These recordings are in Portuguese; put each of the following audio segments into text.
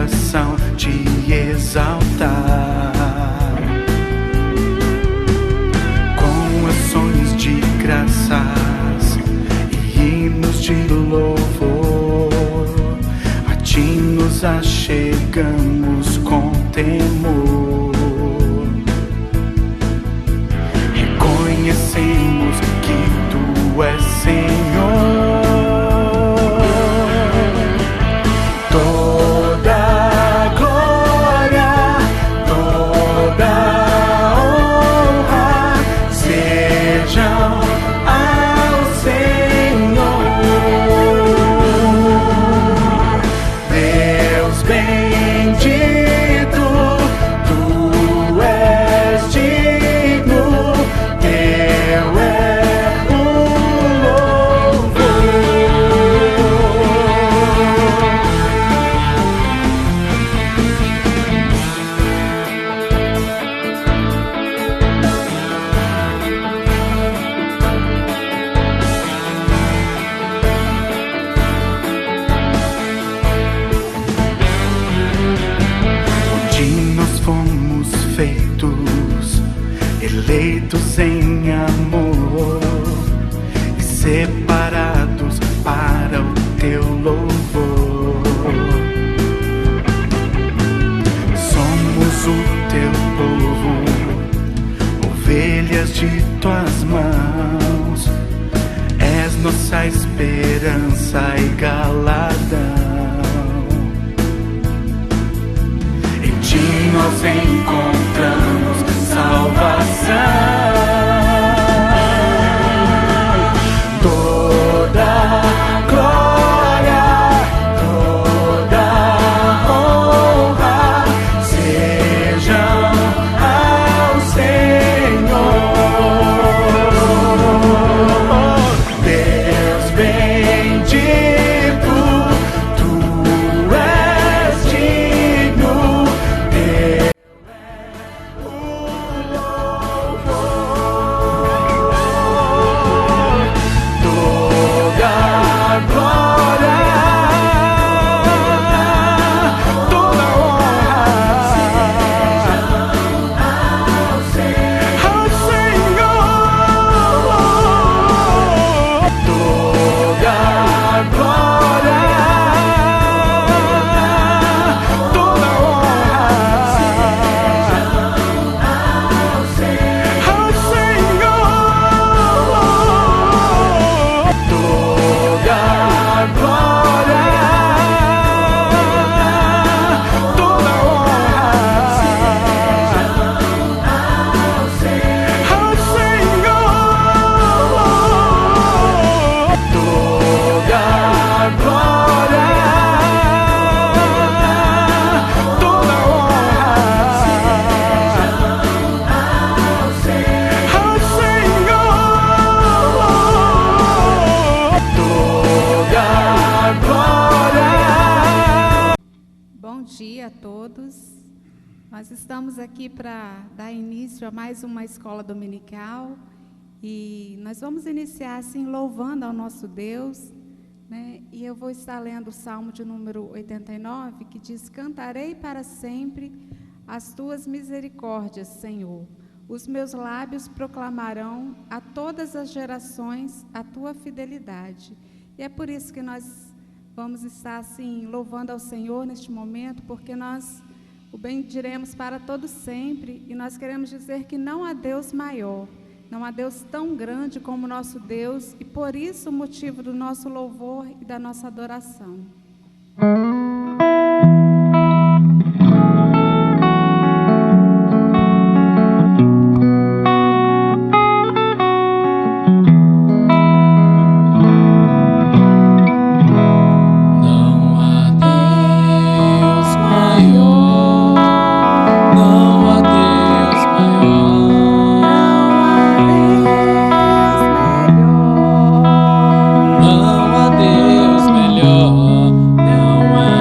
coração te exaltar, com ações de graças e hinos de louvor. A ti nos achegamos com temor, reconhecemos que tu és Senhor. Eleitos em amor e separados para o teu louvor. Somos o teu povo, ovelhas de tuas mãos. És nossa esperança e galardão. Em ti nós encontramos salvação. Toda glória, toda honra sejam ao Senhor. Deus bendito, tu és digno. Nós estamos aqui para dar início a mais uma escola dominical e nós vamos iniciar assim louvando ao nosso Deus, né? E eu vou estar lendo o Salmo de número 89, que diz: cantarei para sempre as tuas misericórdias, Senhor. Os meus lábios proclamarão a todas as gerações a tua fidelidade. E é por isso que nós vamos estar assim louvando ao Senhor neste momento, porque nós o bendiremos para todo sempre, e nós queremos dizer que não há Deus maior, não há Deus tão grande como o nosso Deus, e por isso o motivo do nosso louvor e da nossa adoração. Não há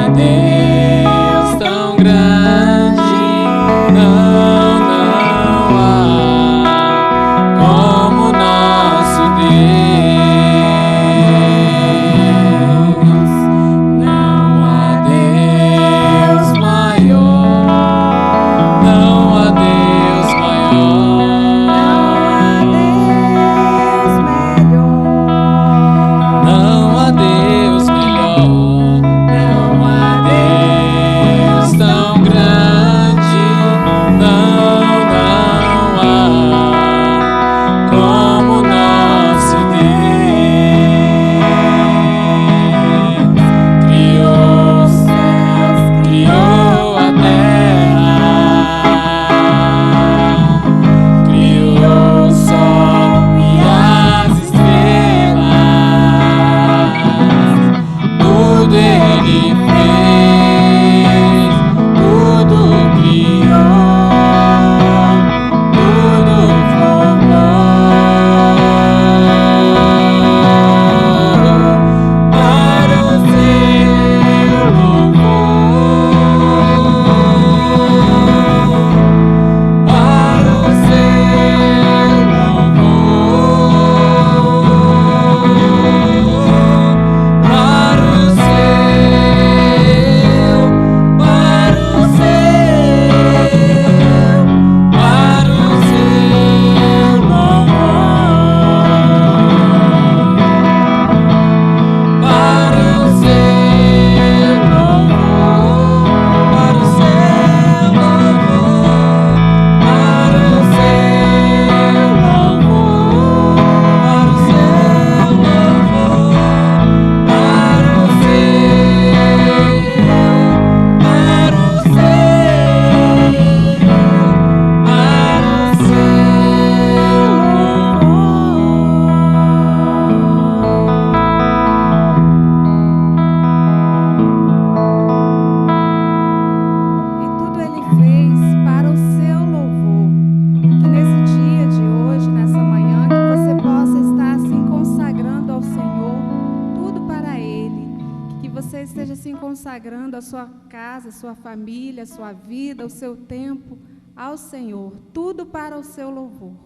sua casa, sua família, sua vida, o seu tempo ao Senhor, tudo para o seu louvor.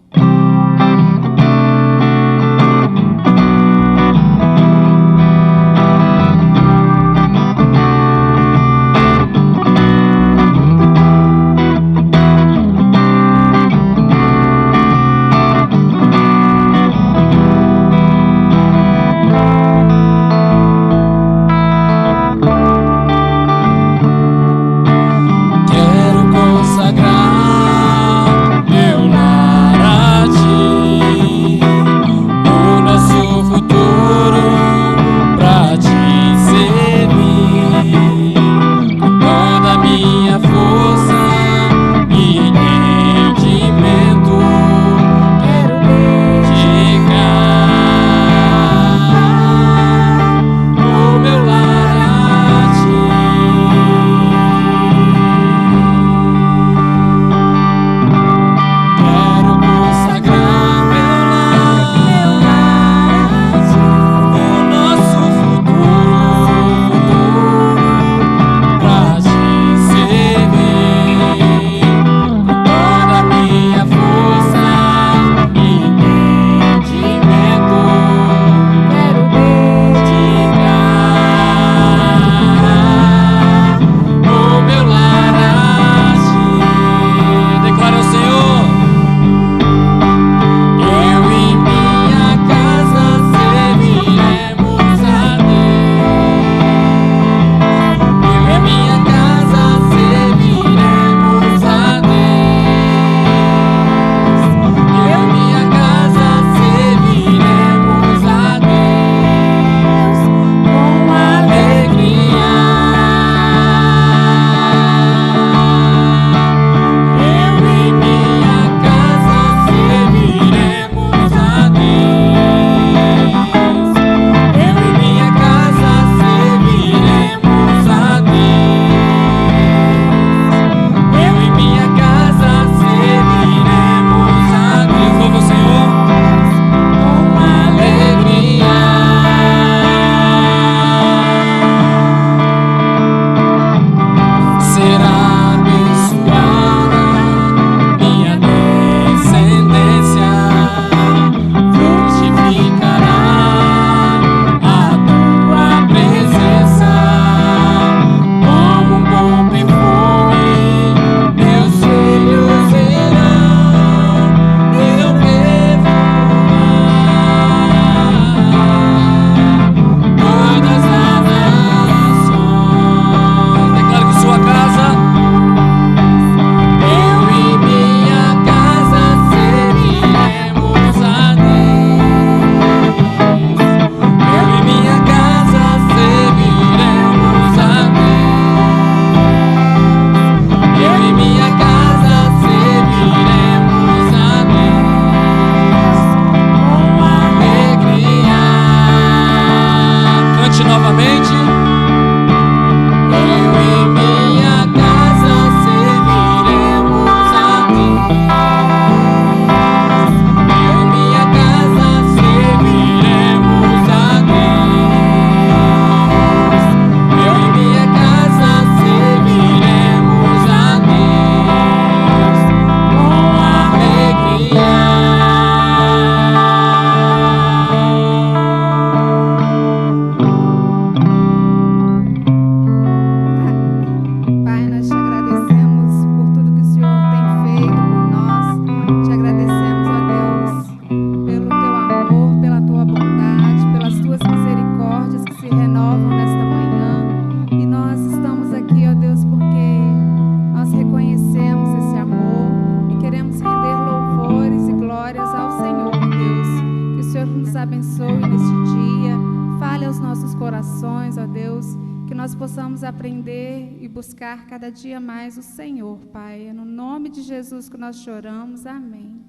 Possamos aprender e buscar cada dia mais o Senhor, Pai. É no nome de Jesus que nós choramos. Amém.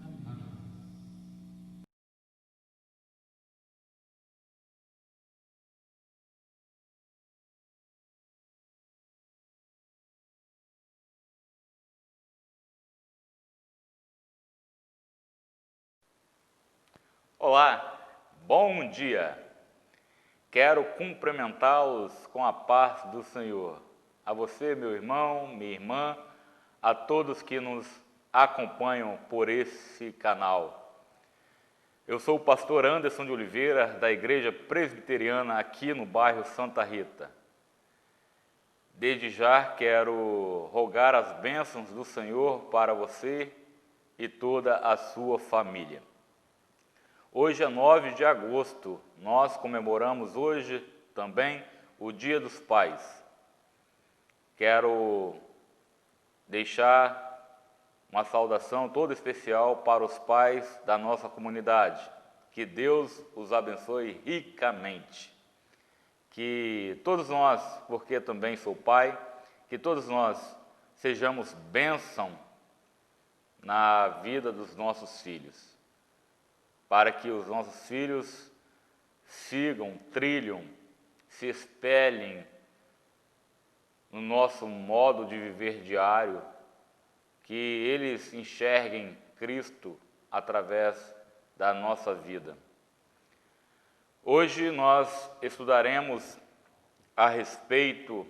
Olá, bom dia! Quero cumprimentá-los com a paz do Senhor. a você, meu irmão, minha irmã, a todos que nos acompanham por esse canal. Eu sou o pastor Anderson de Oliveira, da Igreja Presbiteriana aqui no bairro Santa Rita. Desde já quero rogar as bênçãos do Senhor para você e toda a sua família. Hoje é 9 de agosto, nós comemoramos hoje também o Dia dos Pais. Quero deixar uma saudação toda especial para os pais da nossa comunidade. Que Deus os abençoe ricamente. Que todos nós, porque também sou pai, que todos nós sejamos bênção na vida dos nossos filhos, para que os nossos filhos sigam, trilham, se espelhem no nosso modo de viver diário, que eles enxerguem Cristo através da nossa vida. Hoje nós estudaremos a respeito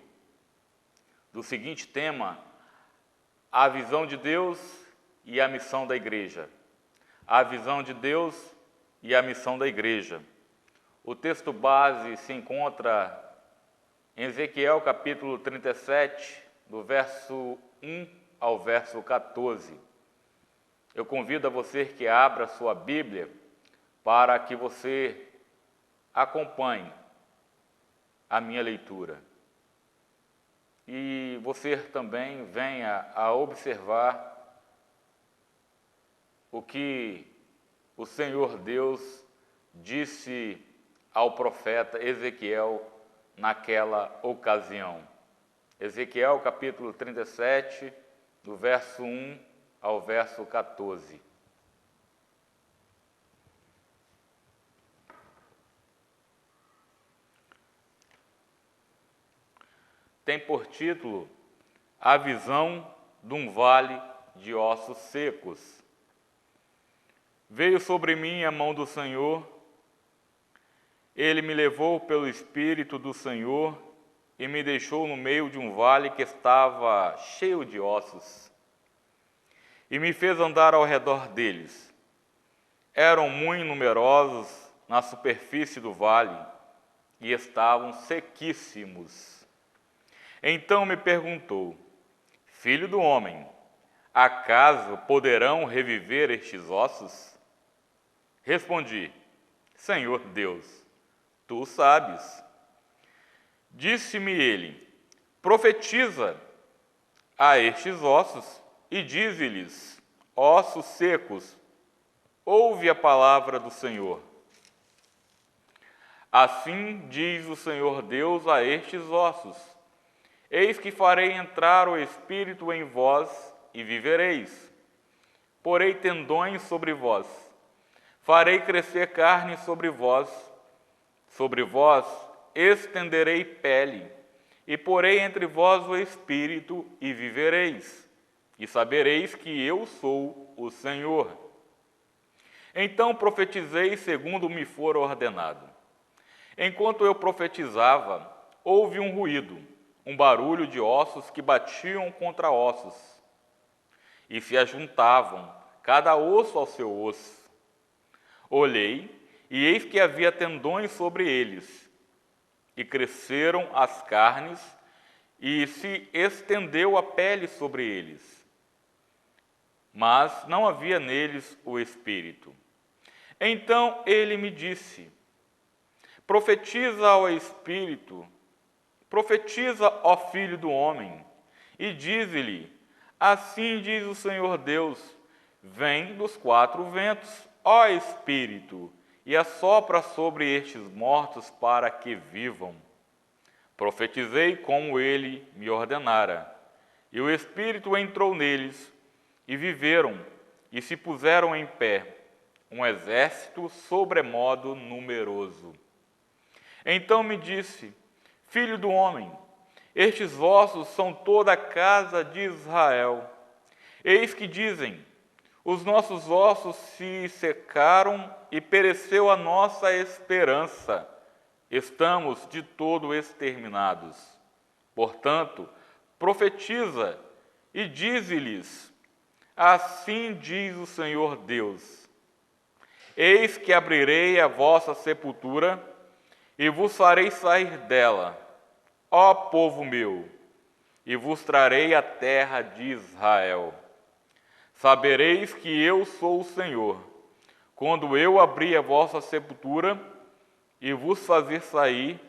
do seguinte tema: a visão de Deus e a missão da igreja. A visão de Deus e a missão da igreja. O texto base se encontra em Ezequiel capítulo 37, do verso 1 ao verso 14. Eu convido a você que abra sua Bíblia para que você acompanhe a minha leitura. E você também venha a observar o que o Senhor Deus disse ao profeta Ezequiel naquela ocasião. Ezequiel capítulo 37, do verso 1 ao verso 14. Tem por título A Visão de um Vale de Ossos Secos. Veio sobre mim a mão do Senhor, Ele me levou pelo Espírito do Senhor e me deixou no meio de um vale que estava cheio de ossos, e me fez andar ao redor deles. Eram muito numerosos na superfície do vale e estavam sequíssimos. Então me perguntou: Filho do homem, acaso poderão reviver estes ossos? Respondi: Senhor Deus, tu sabes. Disse-me ele: profetiza a estes ossos e dize-lhes: ossos secos, ouve a palavra do Senhor. Assim diz o Senhor Deus a estes ossos: eis que farei entrar o Espírito em vós e vivereis. Porei tendões sobre vós, farei crescer carne sobre vós estenderei pele, e porei entre vós o Espírito, e vivereis, e sabereis que eu sou o Senhor. Então profetizei segundo me for ordenado. Enquanto eu profetizava, houve um ruído, um barulho de ossos que batiam contra ossos, e se ajuntavam, cada osso ao seu osso. Olhei, e eis que havia tendões sobre eles, e cresceram as carnes, e se estendeu a pele sobre eles. Mas não havia neles o Espírito. Então ele me disse: profetiza ao Espírito, profetiza, ó Filho do homem, e dize-lhe: assim diz o Senhor Deus, vem dos 4 ventos, ó Espírito, e assopra sobre estes mortos para que vivam. Profetizei como ele me ordenara, e o Espírito entrou neles, e viveram, e se puseram em pé, um exército sobremodo numeroso. Então me disse: Filho do homem, estes ossos são toda a casa de Israel. Eis que dizem: os nossos ossos se secaram e pereceu a nossa esperança. Estamos de todo exterminados. Portanto, profetiza e dize-lhes: assim diz o Senhor Deus: eis que abrirei a vossa sepultura e vos farei sair dela, ó povo meu, e vos trarei a terra de Israel. Sabereis que eu sou o Senhor, quando eu abrir a vossa sepultura e vos fazer sair,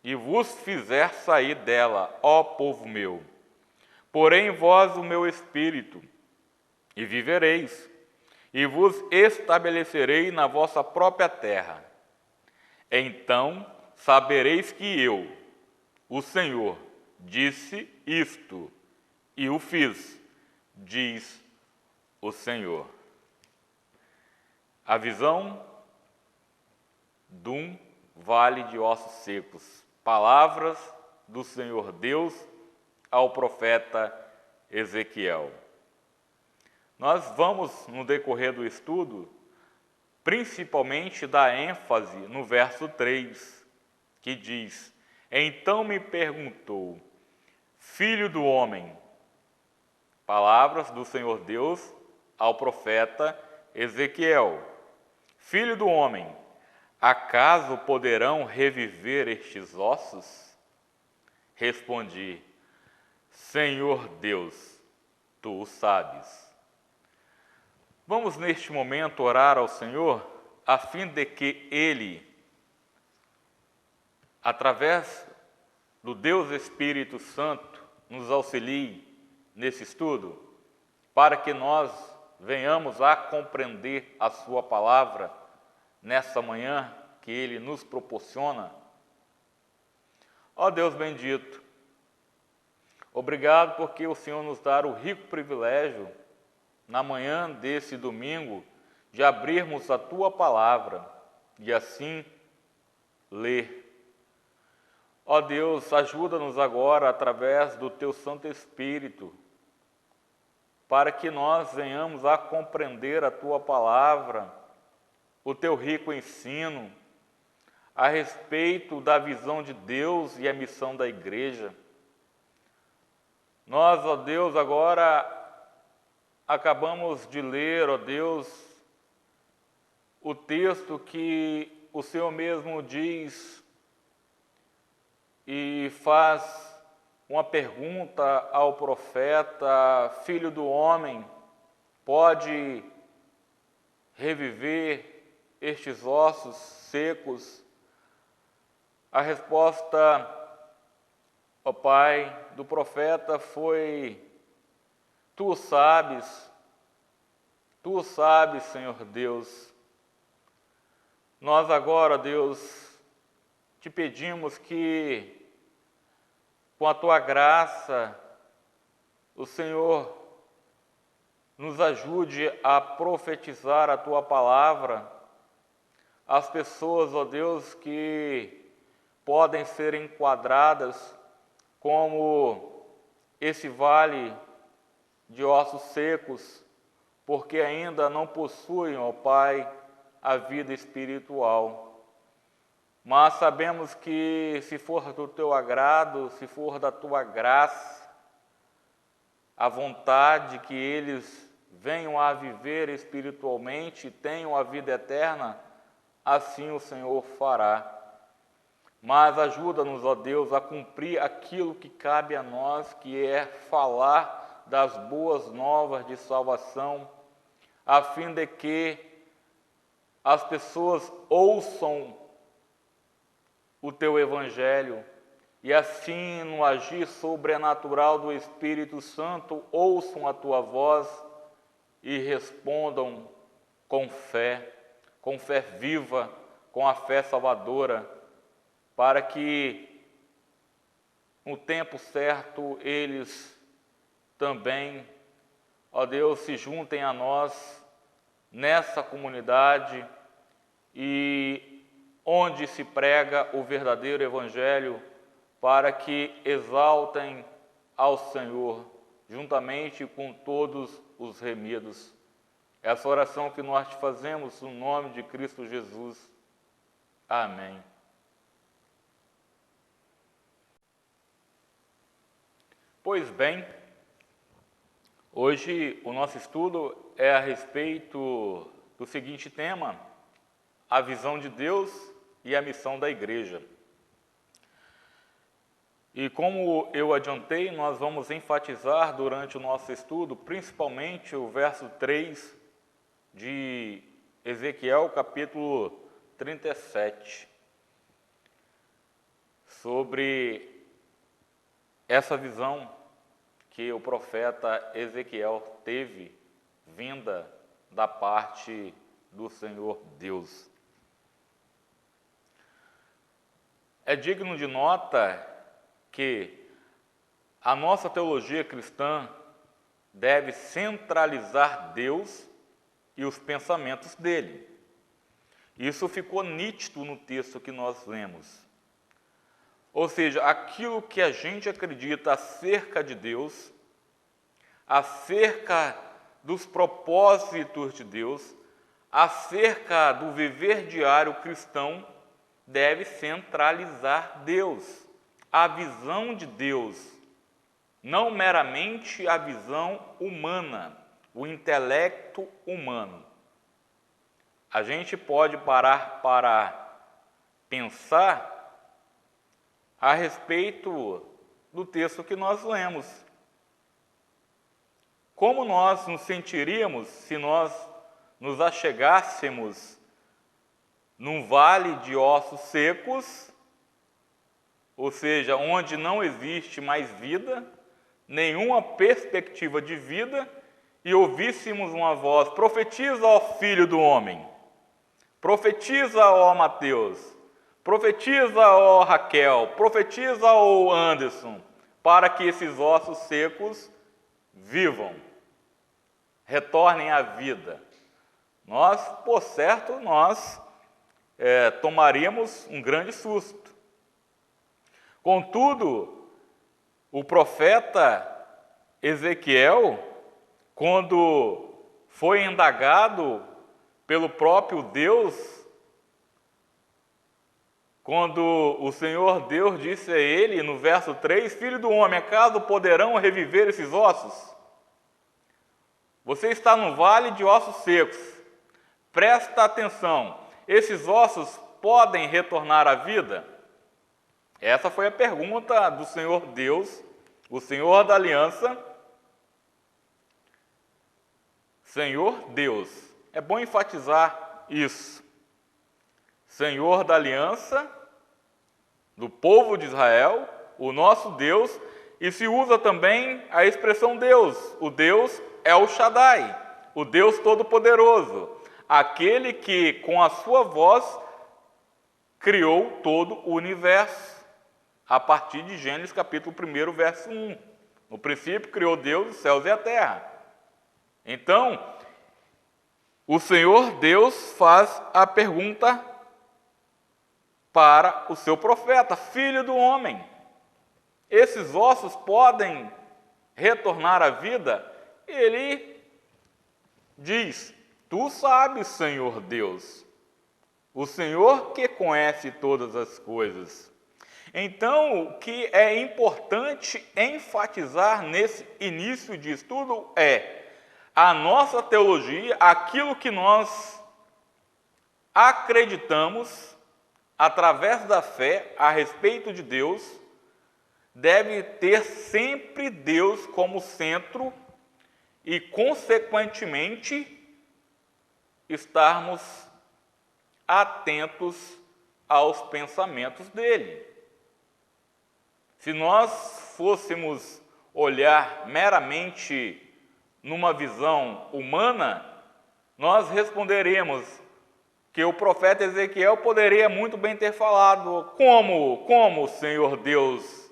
e vos fizer sair dela, ó povo meu. Porém em vós o meu espírito, e vivereis, e vos estabelecerei na vossa própria terra. Então sabereis que eu, o Senhor, disse isto, e o fiz, diz o Senhor. A visão de um vale de ossos secos. Palavras do Senhor Deus ao profeta Ezequiel. Nós vamos, no decorrer do estudo, principalmente dar ênfase no verso 3, que diz: então me perguntou, filho do homem, palavras do Senhor Deus ao profeta Ezequiel, filho do homem, acaso poderão reviver estes ossos? Respondi: Senhor Deus, tu o sabes. Vamos neste momento orar ao Senhor, a fim de que Ele, através do Deus Espírito Santo, nos auxilie nesse estudo, para que nós venhamos a compreender a Sua palavra nessa manhã que Ele nos proporciona. Ó Deus bendito, obrigado porque o Senhor nos dá o rico privilégio, na manhã desse domingo, de abrirmos a Tua palavra e assim ler. Ó Deus, ajuda-nos agora através do Teu Santo Espírito, para que nós venhamos a compreender a Tua palavra, o Teu rico ensino a respeito da visão de Deus e a missão da igreja. Nós, ó Deus, agora acabamos de ler, ó Deus, o texto que o Senhor mesmo diz e faz uma pergunta ao profeta: filho do homem, pode reviver estes ossos secos? A resposta, ó Pai, do profeta foi: Tu o sabes, Senhor Deus. Nós agora, Deus, te pedimos que, com a Tua graça, o Senhor nos ajude a profetizar a Tua palavra às pessoas, ó Deus, que podem ser enquadradas como esse vale de ossos secos, porque ainda não possuem, ó Pai, a vida espiritual. Mas sabemos que, se for do Teu agrado, se for da Tua graça, a vontade que eles venham a viver espiritualmente, tenham a vida eterna, assim o Senhor fará. Mas ajuda-nos, ó Deus, a cumprir aquilo que cabe a nós, que é falar das boas novas de salvação, a fim de que as pessoas ouçam o Teu Evangelho e assim, no agir sobrenatural do Espírito Santo, ouçam a Tua voz e respondam com fé viva, com a fé salvadora, para que no tempo certo eles também, ó Deus, se juntem a nós nessa comunidade e onde se prega o verdadeiro Evangelho, para que exaltem ao Senhor, juntamente com todos os remidos. Essa oração que nós te fazemos no nome de Cristo Jesus. Amém. Pois bem, hoje o nosso estudo é a respeito do seguinte tema: a visão de Deus e a missão da igreja. E como eu adiantei, nós vamos enfatizar durante o nosso estudo, principalmente o verso 3 de Ezequiel, capítulo 37, sobre essa visão que o profeta Ezequiel teve, vinda da parte do Senhor Deus. É digno de nota que a nossa teologia cristã deve centralizar Deus e os pensamentos dele. Isso ficou nítido no texto que nós lemos. Ou seja, aquilo que a gente acredita acerca de Deus, acerca dos propósitos de Deus, acerca do viver diário cristão, deve centralizar Deus, a visão de Deus, não meramente a visão humana, o intelecto humano. A gente pode parar para pensar a respeito do texto que nós lemos. Como nós nos sentiríamos se nós nos achegássemos num vale de ossos secos, ou seja, onde não existe mais vida, nenhuma perspectiva de vida, e ouvíssemos uma voz: profetiza, ó filho do homem, profetiza, ó Mateus, profetiza, ó Raquel, profetiza, ó Anderson, para que esses ossos secos vivam, retornem à vida. Nós, por certo, tomaríamos um grande susto. Contudo, o profeta Ezequiel, quando foi indagado pelo próprio Deus, quando o Senhor Deus disse a ele, no verso 3, filho do homem, acaso poderão reviver esses ossos? Você está no vale de ossos secos. Presta atenção, esses ossos podem retornar à vida? Essa foi a pergunta do Senhor Deus, o Senhor da aliança. Senhor Deus, é bom enfatizar isso. Senhor da aliança, do povo de Israel, o nosso Deus, e se usa também a expressão Deus. O Deus é o Shaddai, o Deus Todo-Poderoso, aquele que com a sua voz criou todo o universo, a partir de Gênesis capítulo 1, verso 1. No princípio criou Deus os céus e a terra. Então, o Senhor Deus faz a pergunta para o seu profeta: filho do homem, esses ossos podem retornar à vida? Ele diz: tu sabes, Senhor Deus, o Senhor que conhece todas as coisas. Então, o que é importante enfatizar nesse início de estudo é a nossa teologia, aquilo que nós acreditamos através da fé a respeito de Deus, deve ter sempre Deus como centro e, consequentemente, estarmos atentos aos pensamentos dele. Se nós fôssemos olhar meramente numa visão humana, nós responderemos que o profeta Ezequiel poderia muito bem ter falado: como, Senhor Deus?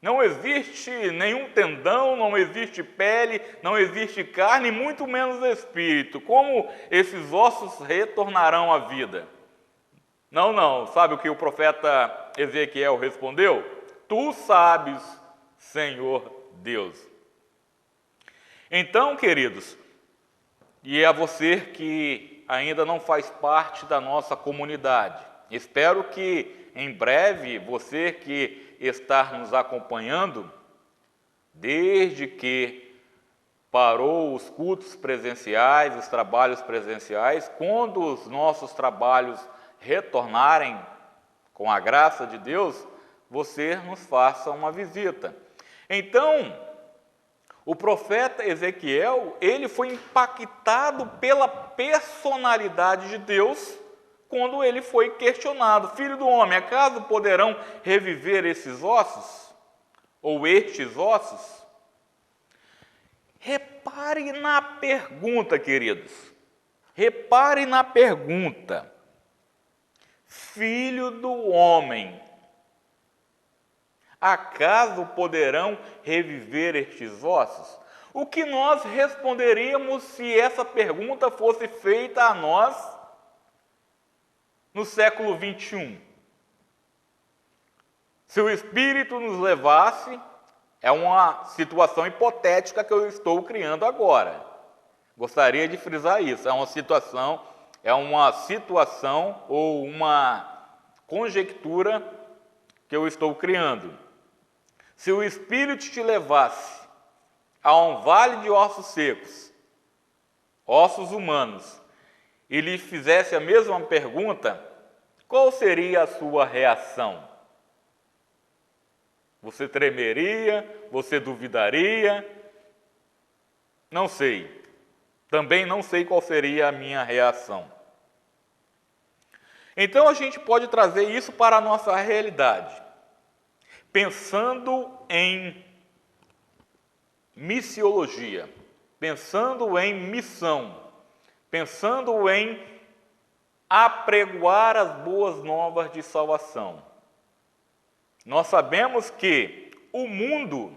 Não existe nenhum tendão, não existe pele, não existe carne, muito menos espírito. Como esses ossos retornarão à vida? Não. Sabe o que o profeta Ezequiel respondeu? Tu sabes, Senhor Deus. Então, queridos, e a você que ainda não faz parte da nossa comunidade, espero que em breve você que está nos acompanhando desde que parou os cultos presenciais, os trabalhos presenciais, quando os nossos trabalhos retornarem, com a graça de Deus, você nos faça uma visita. Então, o profeta Ezequiel, ele foi impactado pela personalidade de Deus quando ele foi questionado: filho do homem, acaso poderão reviver esses ossos? Ou estes ossos? Repare na pergunta, queridos. Repare na pergunta. Filho do homem, acaso poderão reviver estes ossos? O que nós responderíamos se essa pergunta fosse feita a nós no século 21? Se o Espírito nos levasse, é uma situação hipotética que eu estou criando agora. Gostaria de frisar isso. É uma situação ou uma conjectura que eu estou criando. Se o Espírito te levasse a um vale de ossos secos, ossos humanos, e lhe fizesse a mesma pergunta, qual seria a sua reação? Você tremeria? Você duvidaria? Não sei. Também não sei qual seria a minha reação. Então a gente pode trazer isso para a nossa realidade, pensando em missiologia, pensando em missão, pensando em apregoar as boas novas de salvação. Nós sabemos que o mundo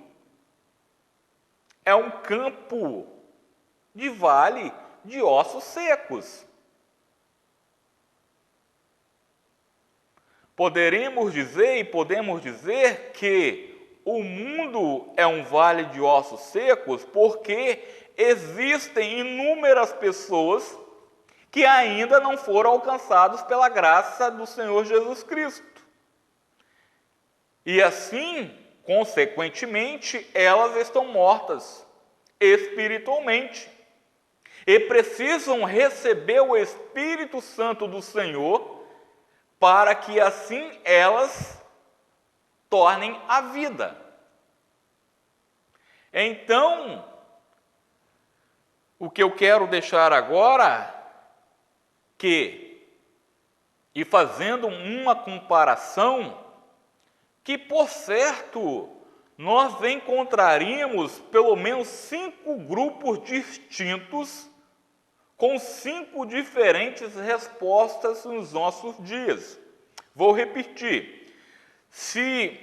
é um campo de vale de ossos secos. Podemos dizer que o mundo é um vale de ossos secos porque existem inúmeras pessoas que ainda não foram alcançados pela graça do Senhor Jesus Cristo. E assim, consequentemente, elas estão mortas espiritualmente e precisam receber o Espírito Santo do Senhor para que assim elas tornem a vida. Então, o que eu quero deixar agora, e fazendo uma comparação, que por certo nós encontraríamos pelo menos 5 grupos distintos com 5 diferentes respostas nos nossos dias. Vou repetir. Se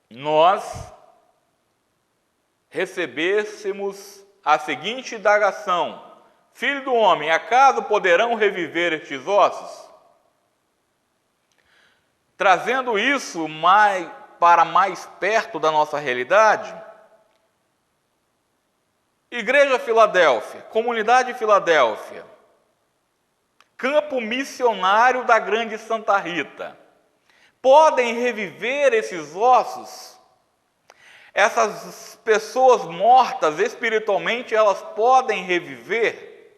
nós recebêssemos a seguinte indagação: filho do homem, acaso poderão reviver estes ossos? Trazendo isso para mais perto da nossa realidade, Igreja Filadélfia, Comunidade Filadélfia, Campo Missionário da Grande Santa Rita, podem reviver esses ossos? Essas pessoas mortas espiritualmente, elas podem reviver?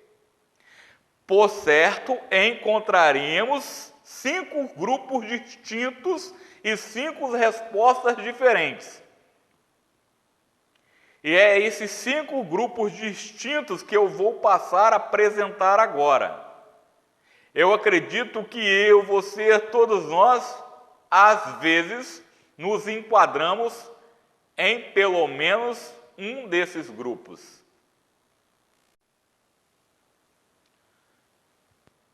Por certo, encontraríamos 5 grupos distintos e 5 respostas diferentes. E é esses 5 grupos distintos que eu vou passar a apresentar agora. Eu acredito que eu, você, todos nós, às vezes, nos enquadramos em pelo menos um desses grupos.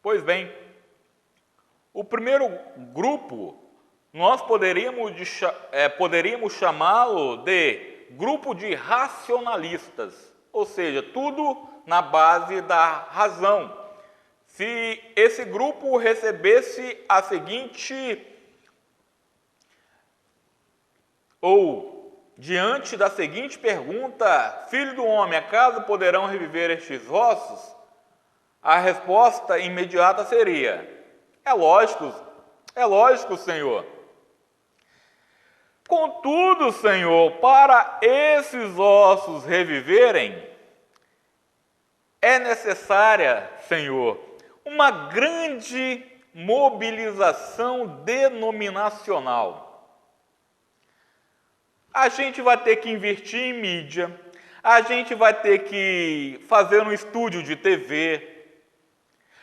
Pois bem, o primeiro grupo, nós poderíamos chamá-lo de grupo de racionalistas, ou seja, tudo na base da razão. Se esse grupo recebesse a seguinte, ou diante da seguinte pergunta: filho do homem, acaso poderão reviver estes ossos? A resposta imediata seria: é lógico, Senhor. Contudo, Senhor, para esses ossos reviverem, é necessária, Senhor, uma grande mobilização denominacional. A gente vai ter que investir em mídia, a gente vai ter que fazer um estúdio de TV,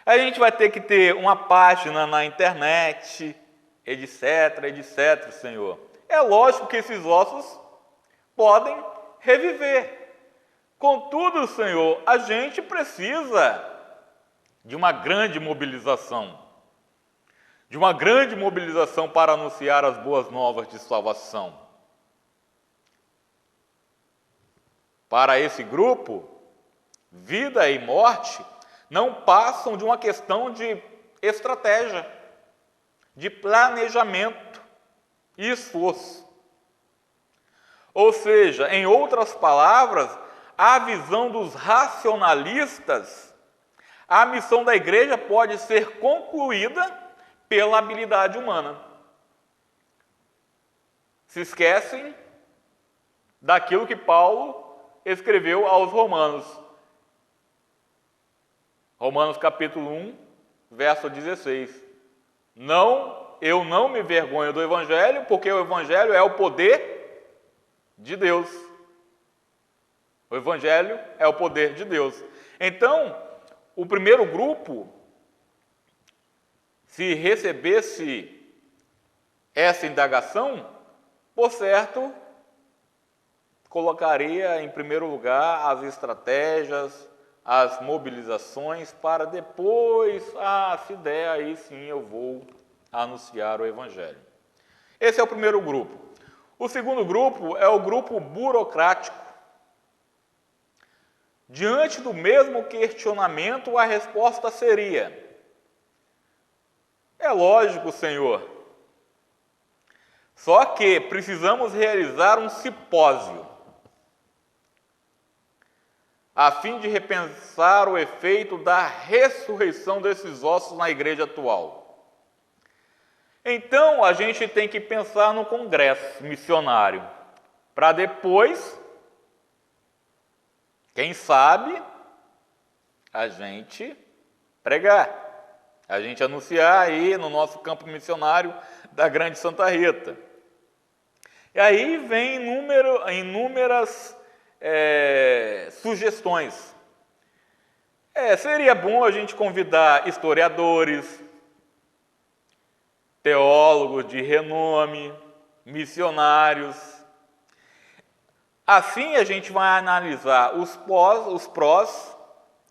a gente vai ter que ter uma página na internet, etc, etc, Senhor. É lógico que esses ossos podem reviver. Contudo, Senhor, a gente precisa de uma grande mobilização. De uma grande mobilização para anunciar as boas novas de salvação. Para esse grupo, vida e morte não passam de uma questão de estratégia, de planejamento e esforço. Ou seja, em outras palavras, a visão dos racionalistas, a missão da igreja pode ser concluída pela habilidade humana. Se esquecem daquilo que Paulo escreveu aos Romanos. Romanos capítulo 1, verso 16. Eu não me vergonho do Evangelho, porque o Evangelho é o poder de Deus. O Evangelho é o poder de Deus. Então, o primeiro grupo, se recebesse essa indagação, por certo, colocaria em primeiro lugar as estratégias, as mobilizações, para depois, se der, aí sim eu vou anunciar o Evangelho. Esse é o primeiro grupo. O segundo grupo é o grupo burocrático. Diante do mesmo questionamento, a resposta seria: é lógico, Senhor. Só que precisamos realizar um simpósio a fim de repensar o efeito da ressurreição desses ossos na igreja atual. Então, a gente tem que pensar no congresso missionário, para depois, quem sabe, a gente pregar, a gente anunciar aí no nosso campo missionário da Grande Santa Rita. E aí vem inúmeras sugestões. Seria bom a gente convidar historiadores, teólogos de renome, missionários. Assim a gente vai analisar os prós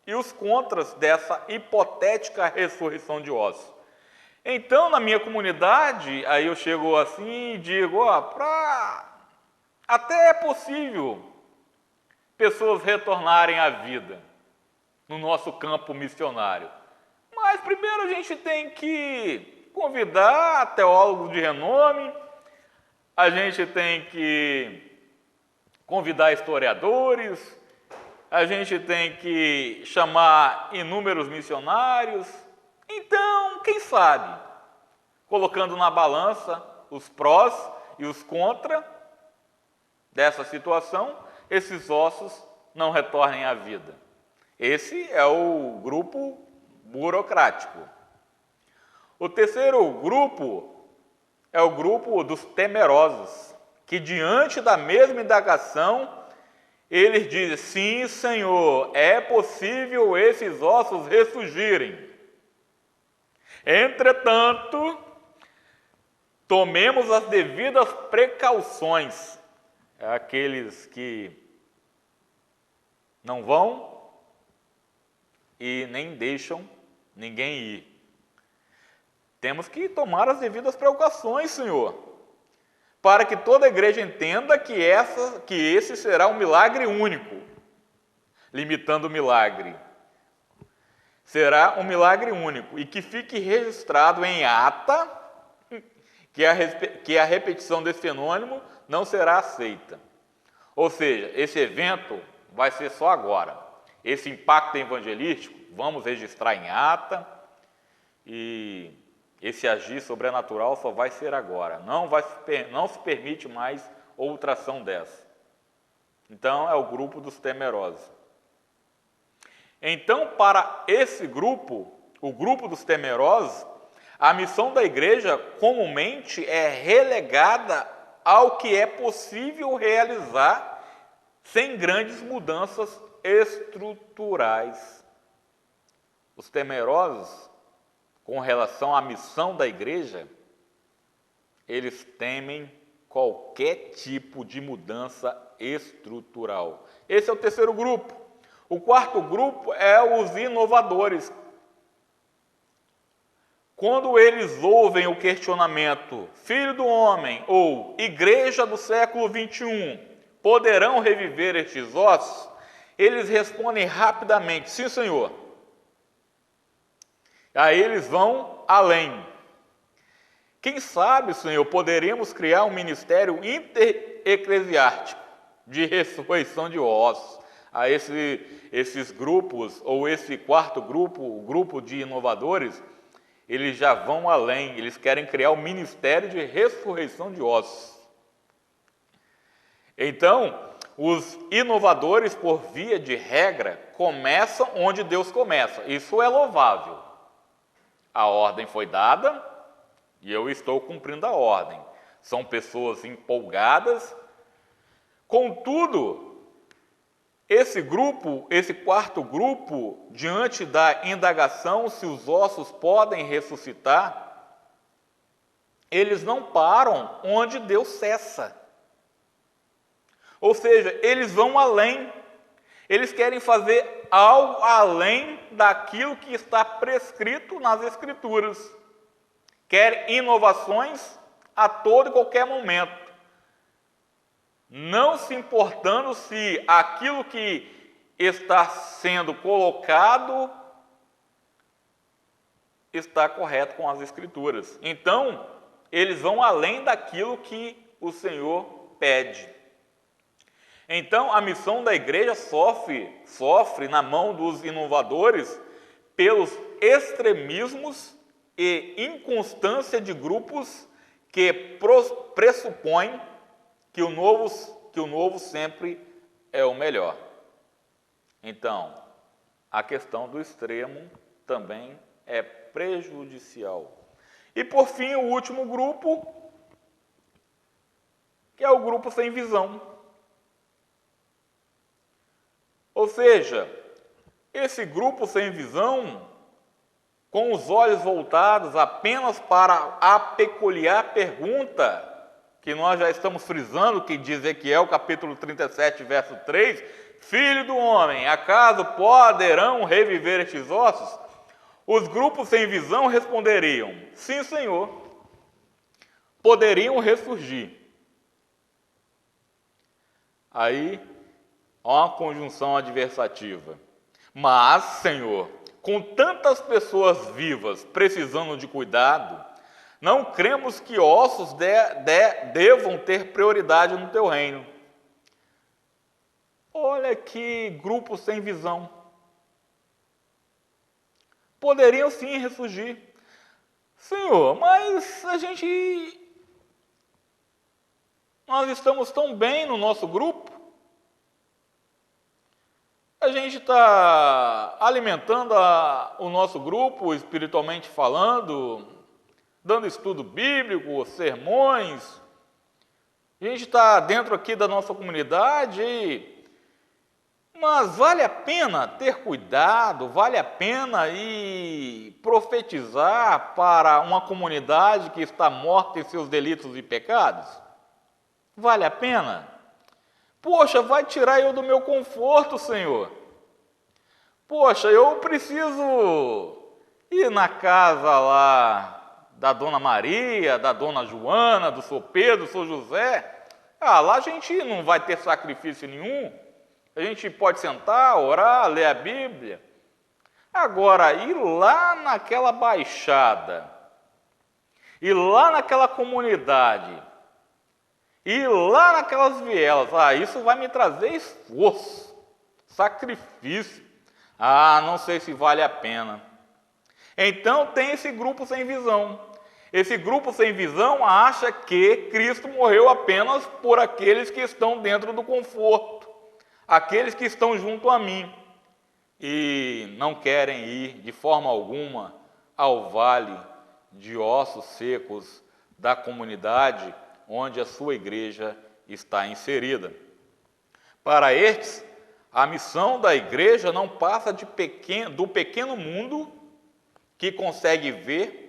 e os contras dessa hipotética ressurreição de ossos. Então, na minha comunidade, aí eu chego assim e digo, até é possível pessoas retornarem à vida no nosso campo missionário. Mas primeiro a gente tem que convidar teólogos de renome, a gente tem que convidar historiadores, a gente tem que chamar inúmeros missionários. Então, quem sabe, colocando na balança os prós e os contras dessa situação, esses ossos não retornem à vida. Esse é o grupo burocrático. O terceiro grupo é o grupo dos temerosos, que diante da mesma indagação, eles dizem: sim, Senhor, é possível esses ossos ressurgirem. Entretanto, tomemos as devidas precauções. Aqueles que não vão e nem deixam ninguém ir. Temos que tomar as devidas precauções, Senhor, para que toda a igreja entenda que esse será um milagre único, limitando o milagre. Será um milagre único e que fique registrado em ata que a repetição desse fenômeno não será aceita. Ou seja, esse evento vai ser só agora. Esse impacto evangelístico, vamos registrar em ata e Esse agir sobrenatural só vai ser agora. Não se permite mais outra ação dessa. Então, é o grupo dos temerosos. Então, para esse grupo, o grupo dos temerosos, a missão da igreja comumente é relegada ao que é possível realizar sem grandes mudanças estruturais. Os temerosos, com relação à missão da igreja, eles temem qualquer tipo de mudança estrutural. Esse é o terceiro grupo. O quarto grupo é os inovadores. Quando eles ouvem o questionamento, filho do homem ou igreja do século 21, poderão reviver estes ossos? Eles respondem rapidamente, sim, Senhor. Aí eles vão além. Quem sabe, Senhor, poderíamos criar um ministério intereclesiástico de ressurreição de ossos. A esses grupos, ou esse quarto grupo, o grupo de inovadores, eles já vão além, eles querem criar um ministério de ressurreição de ossos. Então, os inovadores, por via de regra, começam onde Deus começa. Isso é louvável. A ordem foi dada e eu estou cumprindo a ordem. São pessoas empolgadas. Contudo, esse quarto grupo, diante da indagação se os ossos podem ressuscitar, eles não param onde Deus cessa. Ou seja, eles vão além. Eles querem fazer algo além daquilo que está prescrito nas Escrituras. Querem inovações a todo e qualquer momento. Não se importando se aquilo que está sendo colocado está correto com as Escrituras. Então, eles vão além daquilo que o Senhor pede. Então, a missão da igreja sofre na mão dos inovadores pelos extremismos e inconstância de grupos que pressupõem que o novo sempre é o melhor. Então, a questão do extremo também é prejudicial. E, por fim, o último grupo, que é o grupo sem visão. Ou seja, esse grupo sem visão, com os olhos voltados apenas para a peculiar pergunta que nós já estamos frisando, que diz Ezequiel, capítulo 37, verso 3, filho do homem, acaso poderão reviver estes ossos? Os grupos sem visão responderiam, sim, Senhor, poderiam ressurgir. Aí, há uma conjunção adversativa. Mas, Senhor, com tantas pessoas vivas precisando de cuidado, não cremos que ossos devam ter prioridade no teu reino. Olha que grupo sem visão. Poderiam sim ressurgir. Senhor, mas nós estamos tão bem no nosso grupo. A gente está alimentando o nosso grupo, espiritualmente falando, dando estudo bíblico, sermões. A gente está dentro aqui da nossa comunidade, mas vale a pena ter cuidado, vale a pena ir profetizar para uma comunidade que está morta em seus delitos e pecados? Vale a pena? Poxa, vai tirar eu do meu conforto, Senhor. Poxa, eu preciso ir na casa lá da Dona Maria, da Dona Joana, do Sr. Pedro, do Sr. José. Lá a gente não vai ter sacrifício nenhum. A gente pode sentar, orar, ler a Bíblia. Agora, ir lá naquela baixada, ir lá naquela comunidade, ir lá naquelas vielas, isso vai me trazer esforço, sacrifício. Não sei se vale a pena. Então tem esse grupo sem visão. Esse grupo sem visão acha que Cristo morreu apenas por aqueles que estão dentro do conforto, aqueles que estão junto a mim, e não querem ir de forma alguma ao vale de ossos secos da comunidade onde a sua igreja está inserida. Para estes, a missão da igreja não passa do pequeno mundo que consegue ver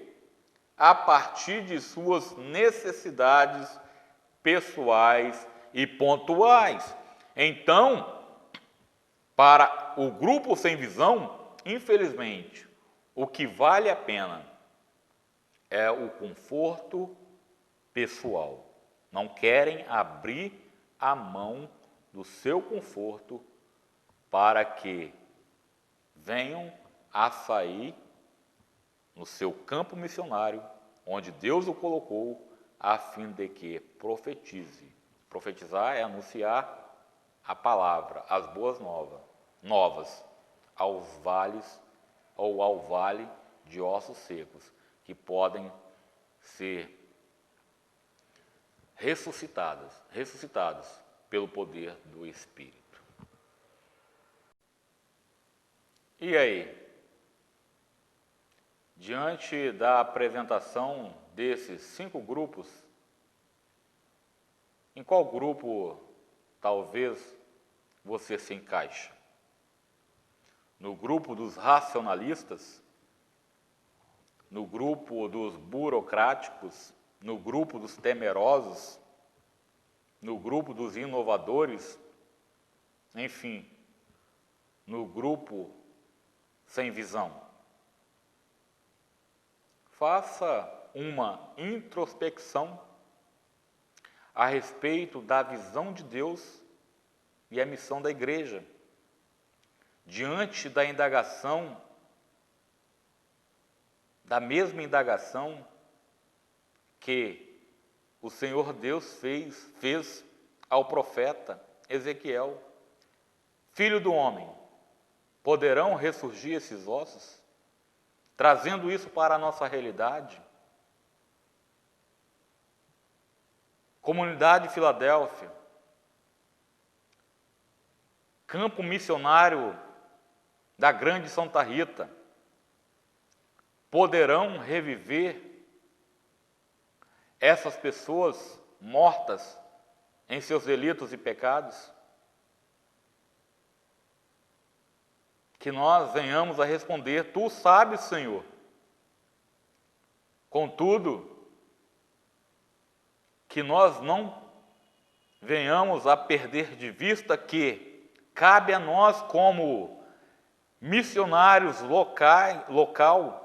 a partir de suas necessidades pessoais e pontuais. Então, para o grupo sem visão, infelizmente, o que vale a pena é o conforto pessoal. Não querem abrir a mão do seu conforto para que venham a sair no seu campo missionário, onde Deus o colocou, a fim de que profetize. Profetizar é anunciar a palavra, as boas novas aos vales ou ao vale de ossos secos, que podem ser ressuscitados pelo poder do Espírito. E aí? Diante da apresentação desses 5 grupos, em qual grupo talvez você se encaixa? No grupo dos racionalistas? No grupo dos burocráticos? No grupo dos temerosos? No grupo dos inovadores? Enfim, no grupo sem visão? Faça uma introspecção a respeito da visão de Deus e a missão da igreja. Diante da indagação, da mesma indagação que o Senhor Deus fez ao profeta Ezequiel: Filho do homem, poderão ressurgir esses ossos? Trazendo isso para a nossa realidade. Comunidade de Filadélfia, campo missionário da Grande Santa Rita, poderão reviver essas pessoas mortas em seus delitos e pecados? Que nós venhamos a responder: Tu sabes, Senhor. Contudo, que nós não venhamos a perder de vista que cabe a nós, como missionários local,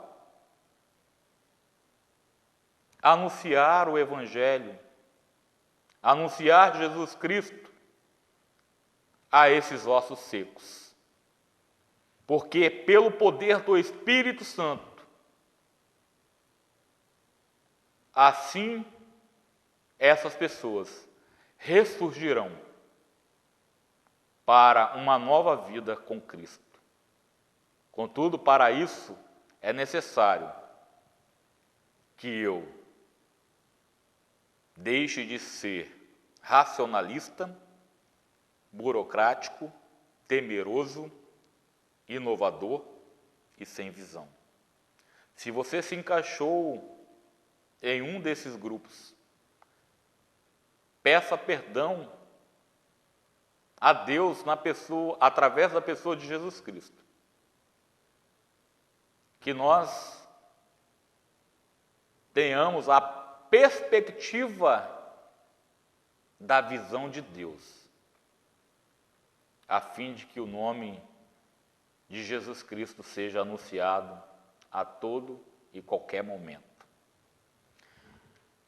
anunciar o Evangelho, anunciar Jesus Cristo a esses ossos secos. Porque pelo poder do Espírito Santo, assim essas pessoas ressurgirão para uma nova vida com Cristo. Contudo, para isso é necessário que eu deixe de ser racionalista, burocrático, temeroso, inovador e sem visão. Se você se encaixou em um desses grupos, peça perdão a Deus através da pessoa de Jesus Cristo. Que nós tenhamos a perspectiva da visão de Deus, a fim de que o nome de Jesus Cristo seja anunciado a todo e qualquer momento.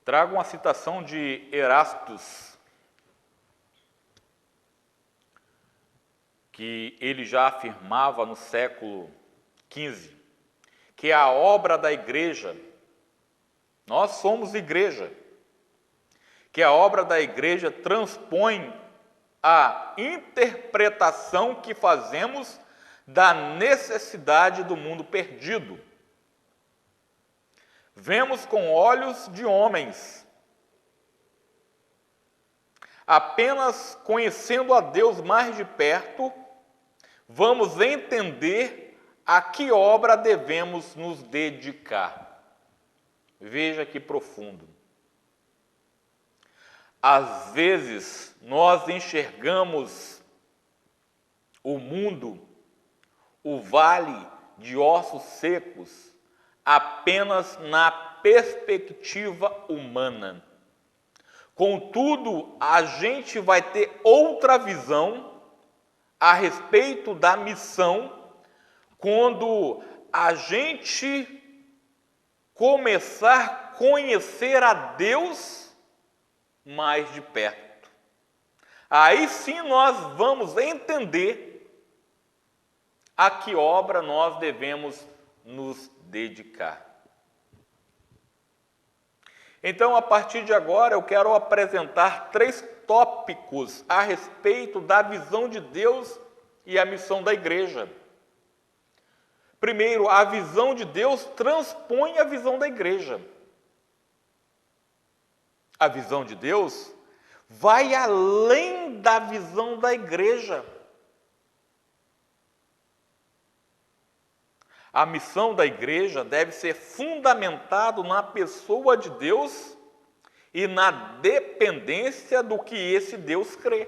Trago uma citação de Erastus, que ele já afirmava no século XV, que a obra da igreja, nós somos igreja, que a obra da igreja transpõe a interpretação que fazemos da necessidade do mundo perdido. vemos com olhos de homens. Apenas conhecendo a Deus mais de perto, vamos entender a que obra devemos nos dedicar. Veja que profundo. Às vezes, nós enxergamos o mundo, o vale de ossos secos, apenas na perspectiva humana. Contudo, a gente vai ter outra visão a respeito da missão quando a gente começar a conhecer a Deus mais de perto. Aí sim nós vamos entender a que obra nós devemos nos dedicar. Então, a partir de agora, eu quero apresentar 3 tópicos a respeito da visão de Deus e a missão da igreja. Primeiro, a visão de Deus transpõe a visão da igreja. A visão de Deus vai além da visão da igreja. A missão da igreja deve ser fundamentada na pessoa de Deus e na dependência do que esse Deus crê.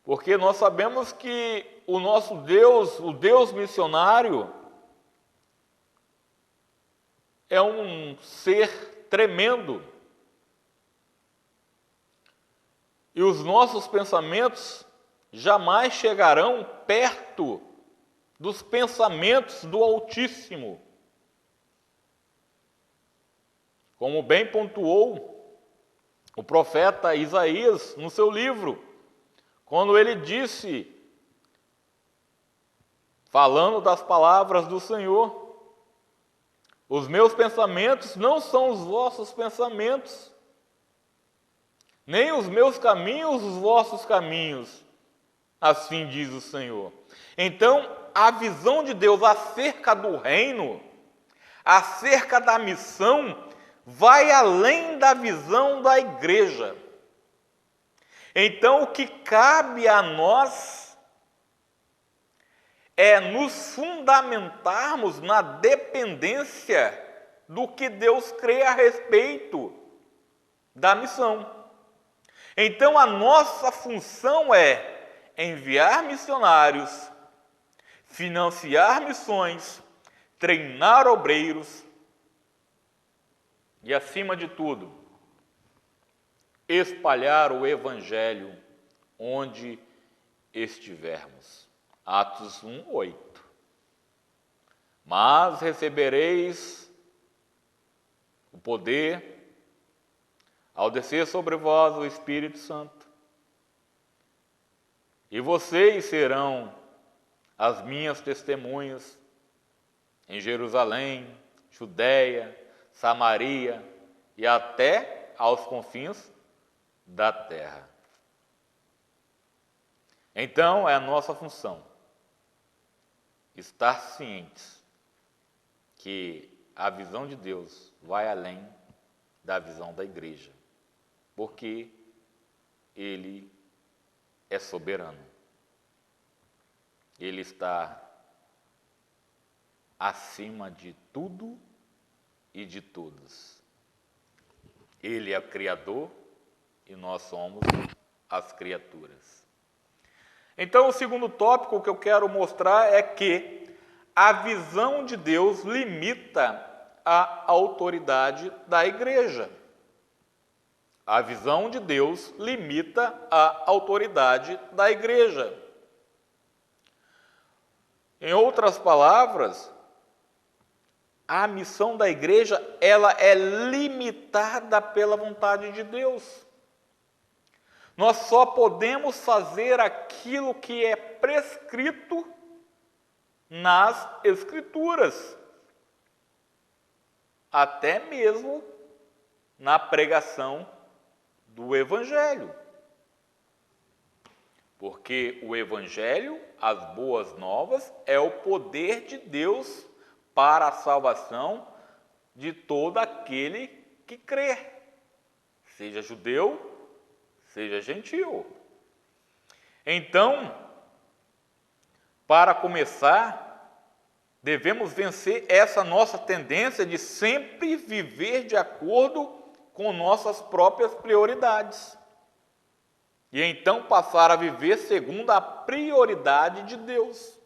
Porque nós sabemos que o nosso Deus, o Deus missionário, é um ser tremendo. E os nossos pensamentos jamais chegarão perto dos pensamentos do Altíssimo. Como bem pontuou o profeta Isaías no seu livro, quando ele disse, falando das palavras do Senhor: os meus pensamentos não são os vossos pensamentos, nem os meus caminhos os vossos caminhos, assim diz o Senhor. Então, a visão de Deus acerca do reino, acerca da missão, vai além da visão da igreja. Então, o que cabe a nós é nos fundamentarmos na dependência do que Deus crê a respeito da missão. Então, a nossa função é enviar missionários, financiar missões, treinar obreiros e, acima de tudo, espalhar o Evangelho onde estivermos. Atos 1:8. Mas recebereis o poder ao descer sobre vós o Espírito Santo, e vocês serão as minhas testemunhas em Jerusalém, Judeia, Samaria e até aos confins da terra. Então, é a nossa função estar cientes que a visão de Deus vai além da visão da igreja, porque Ele é soberano. Ele está acima de tudo e de todos. Ele é o Criador e nós somos as criaturas. Então, o segundo tópico que eu quero mostrar é que a visão de Deus limita a autoridade da igreja. A visão de Deus limita a autoridade da igreja. Em outras palavras, a missão da igreja, ela é limitada pela vontade de Deus. Nós só podemos fazer aquilo que é prescrito nas Escrituras, até mesmo na pregação do Evangelho. Porque o Evangelho, as boas novas, é o poder de Deus para a salvação de todo aquele que crê, seja judeu, seja gentil. Então, para começar, devemos vencer essa nossa tendência de sempre viver de acordo com nossas próprias prioridades. E então passar a viver segundo a prioridade de Deus.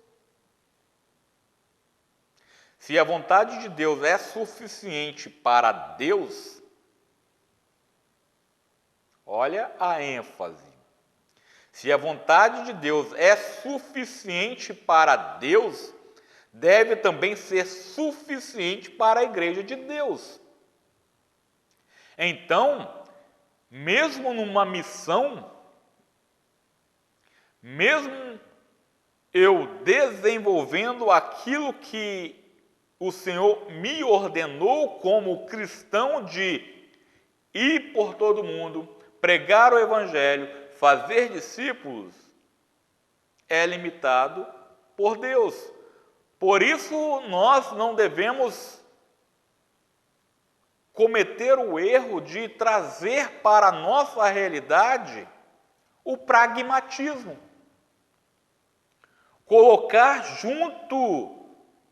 Se a vontade de Deus é suficiente para Deus, olha a ênfase. Se a vontade de Deus é suficiente para Deus, deve também ser suficiente para a igreja de Deus. Então, mesmo numa missão, mesmo eu desenvolvendo aquilo que o Senhor me ordenou como cristão de ir por todo mundo, pregar o Evangelho, fazer discípulos, é limitado por Deus. Por isso, nós não devemos cometer o erro de trazer para a nossa realidade o pragmatismo. Colocar junto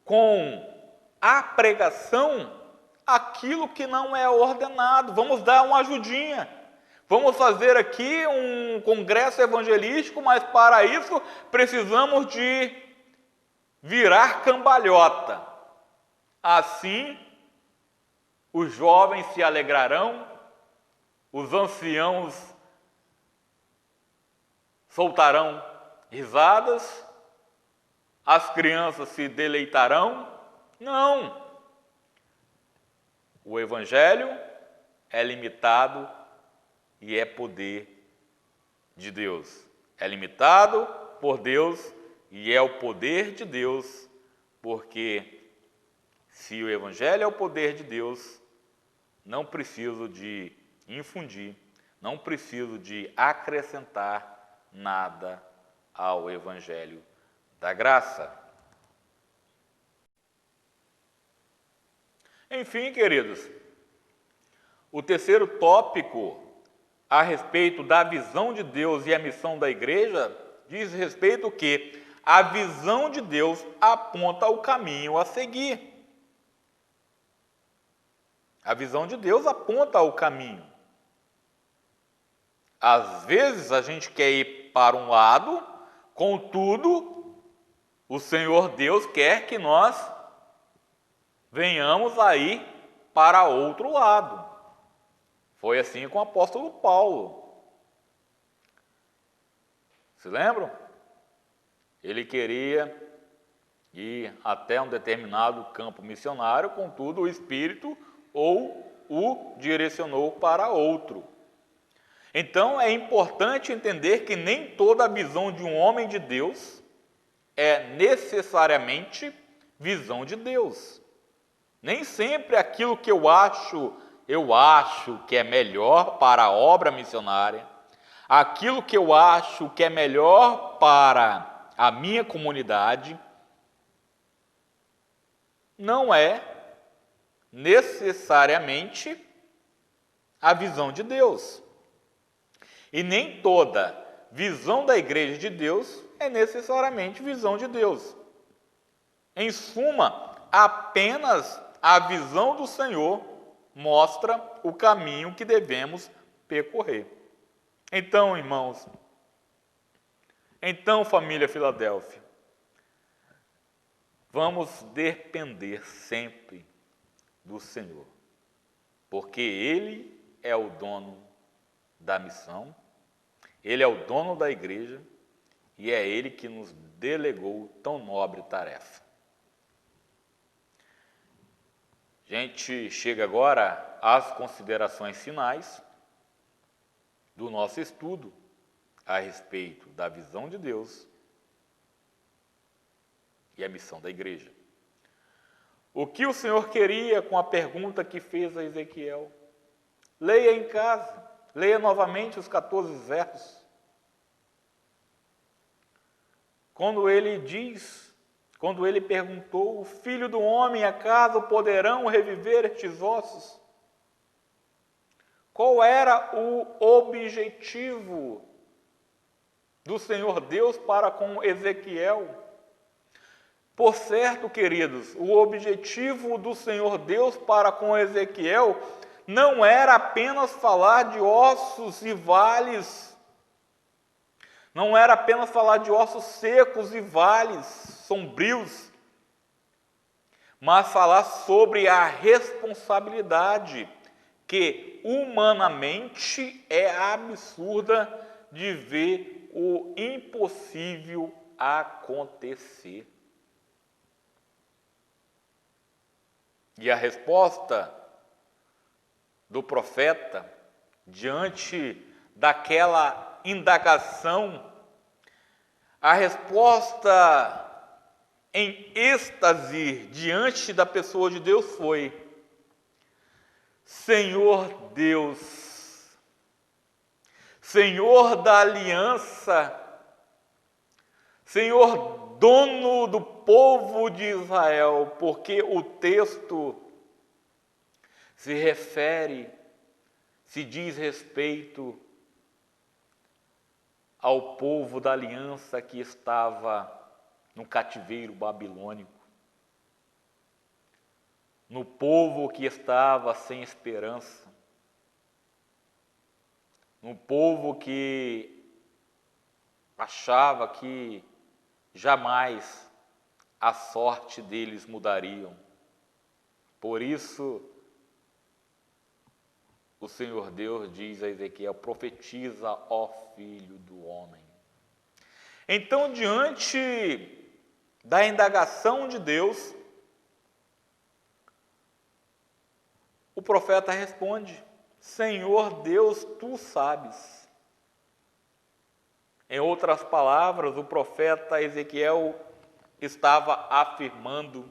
com a pregação aquilo que não é ordenado. Vamos dar uma ajudinha. Vamos fazer aqui um congresso evangelístico, mas para isso precisamos de virar cambalhota. Assim, os jovens se alegrarão, os anciãos soltarão risadas, as crianças se deleitarão. Não. O Evangelho é limitado e é poder de Deus. É limitado por Deus e é o poder de Deus, porque se o Evangelho é o poder de Deus, não preciso de infundir, não preciso de acrescentar nada ao Evangelho da graça. Enfim, queridos, o terceiro tópico a respeito da visão de Deus e a missão da igreja diz respeito que a visão de Deus aponta o caminho a seguir. A visão de Deus aponta o caminho. Às vezes a gente quer ir para um lado, contudo, o Senhor Deus quer que nós venhamos aí para outro lado. Foi assim com o apóstolo Paulo. Se lembram? Ele queria ir até um determinado campo missionário, contudo o Espírito o direcionou para outro. Então é importante entender que nem toda a visão de um homem de Deus é necessariamente visão de Deus. Nem sempre aquilo que eu acho que é melhor para a obra missionária, aquilo que eu acho que é melhor para a minha comunidade, não é necessariamente a visão de Deus. E nem toda visão da igreja de Deus é necessariamente visão de Deus. Em suma, apenas a visão do Senhor mostra o caminho que devemos percorrer. Então, irmãos, família Filadélfia, vamos depender sempre do Senhor, porque Ele é o dono da missão, Ele é o dono da igreja e é Ele que nos delegou tão nobre tarefa. A gente chega agora às considerações finais do nosso estudo a respeito da visão de Deus e a missão da igreja. O que o Senhor queria com a pergunta que fez a Ezequiel? Leia em casa, leia novamente os 14 versos. Quando ele diz, quando ele perguntou: o filho do homem, acaso poderão reviver estes ossos? Qual era o objetivo do Senhor Deus para com Ezequiel? Por certo, queridos, o objetivo do Senhor Deus para com Ezequiel não era apenas falar de ossos e vales, não era apenas falar de ossos secos e vales sombrios, mas falar sobre a responsabilidade que humanamente é absurda de ver o impossível acontecer. E a resposta do profeta diante daquela indagação, a resposta em êxtase diante da pessoa de Deus foi: Senhor Deus, Senhor da aliança, Senhor dono do povo de Israel, porque o texto se refere, se diz respeito ao povo da aliança que estava no cativeiro babilônico, no povo que estava sem esperança, no povo que achava que jamais a sorte deles mudariam. Por isso, o Senhor Deus diz a Ezequiel: profetiza, ó filho do homem. Então, diante da indagação de Deus, o profeta responde: Senhor Deus, tu sabes. Em outras palavras, o profeta Ezequiel estava afirmando: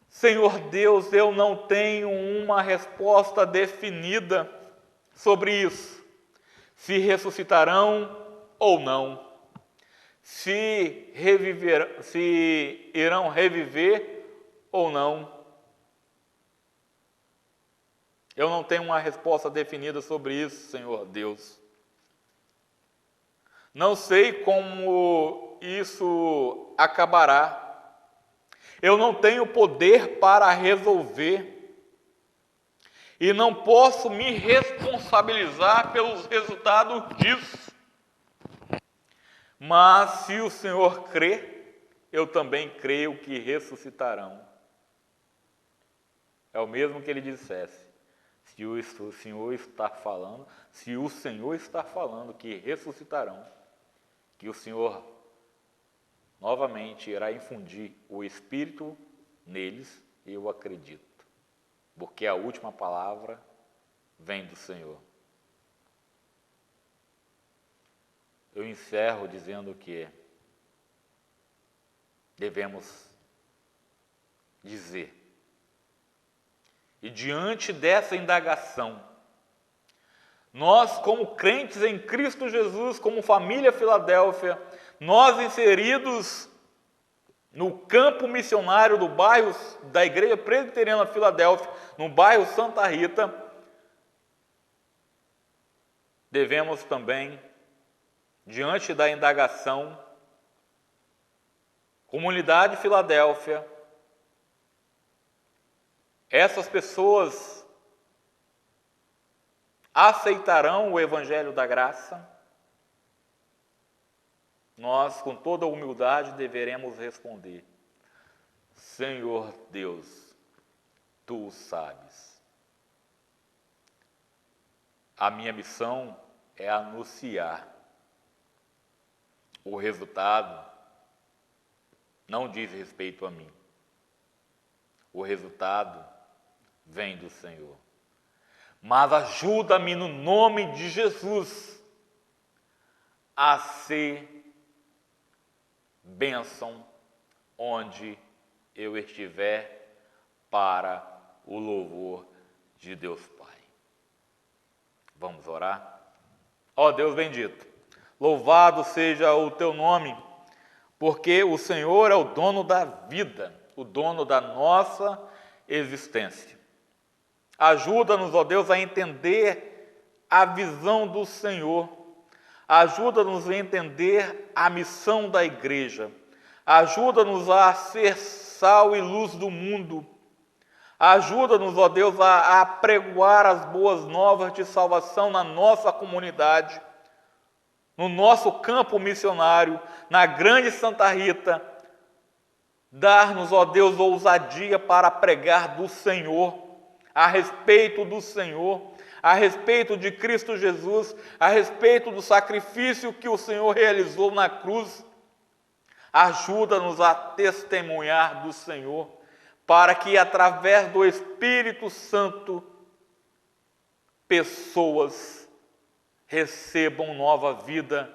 Senhor Deus, eu não tenho uma resposta definida sobre isso, se ressuscitarão ou não, se irão reviver ou não. Eu não tenho uma resposta definida sobre isso, Senhor Deus. Não sei como isso acabará. Eu não tenho poder para resolver. E não posso me responsabilizar pelos resultados disso. Mas se o Senhor crê, eu também creio que ressuscitarão. É o mesmo que ele dissesse: se o Senhor está falando que ressuscitarão, que o Senhor novamente irá infundir o Espírito neles, eu acredito, porque a última palavra vem do Senhor. Eu encerro dizendo que devemos dizer, e diante dessa indagação, nós, como crentes em Cristo Jesus, como família Filadélfia, nós inseridos no campo missionário do bairro da Igreja Presbiteriana Filadélfia, no bairro Santa Rita, devemos também, diante da indagação, comunidade Filadélfia, essas pessoas aceitarão o Evangelho da Graça? Nós, com toda a humildade, deveremos responder: Senhor Deus, tu sabes. A minha missão é anunciar. O resultado não diz respeito a mim. O resultado vem do Senhor. Mas ajuda-me no nome de Jesus a ser bênção onde eu estiver, para o louvor de Deus Pai. Vamos orar? Ó Deus bendito, louvado seja o teu nome porque o Senhor é o dono da vida, o dono da nossa existência. Ajuda-nos, ó Deus, a entender a visão do Senhor. Ajuda-nos a entender a missão da igreja. Ajuda-nos a ser sal e luz do mundo. Ajuda-nos, ó Deus, a apregoar as boas novas de salvação na nossa comunidade, no nosso campo missionário, na Grande Santa Rita. Dar-nos, ó Deus, ousadia para pregar do Senhor, a respeito do Senhor, a respeito de Cristo Jesus, a respeito do sacrifício que o Senhor realizou na cruz. Ajuda-nos a testemunhar do Senhor, para que através do Espírito Santo, pessoas recebam nova vida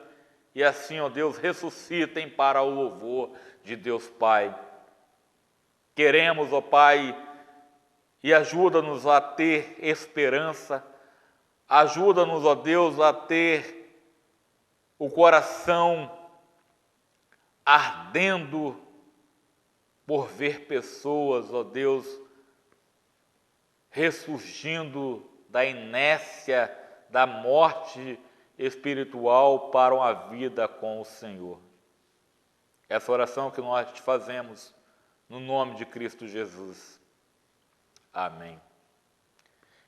e assim, ó Deus, ressuscitem para o louvor de Deus Pai. Queremos, ó Pai, e ajuda-nos a ter esperança, ajuda-nos, ó Deus, a ter o coração ardendo por ver pessoas, ó Deus, ressurgindo da inércia, da morte espiritual para uma vida com o Senhor. Essa oração que nós te fazemos no nome de Cristo Jesus. Amém.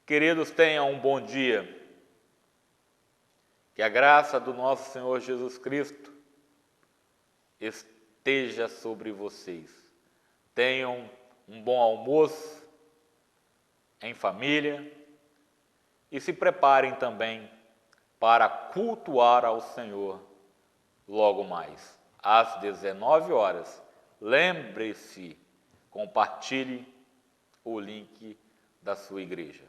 Queridos, tenham um bom dia. Que a graça do nosso Senhor Jesus Cristo esteja sobre vocês. Tenham um bom almoço em família e se preparem também para cultuar ao Senhor logo mais, às 19 horas. Lembre-se, compartilhe o link da sua igreja.